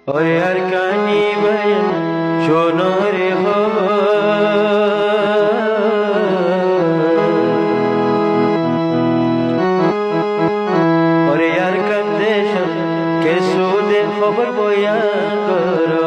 ওরে আর কানি বয়ান শোনো রে ওরে আর কান দেশ কে সুদে খবর বয়ান করো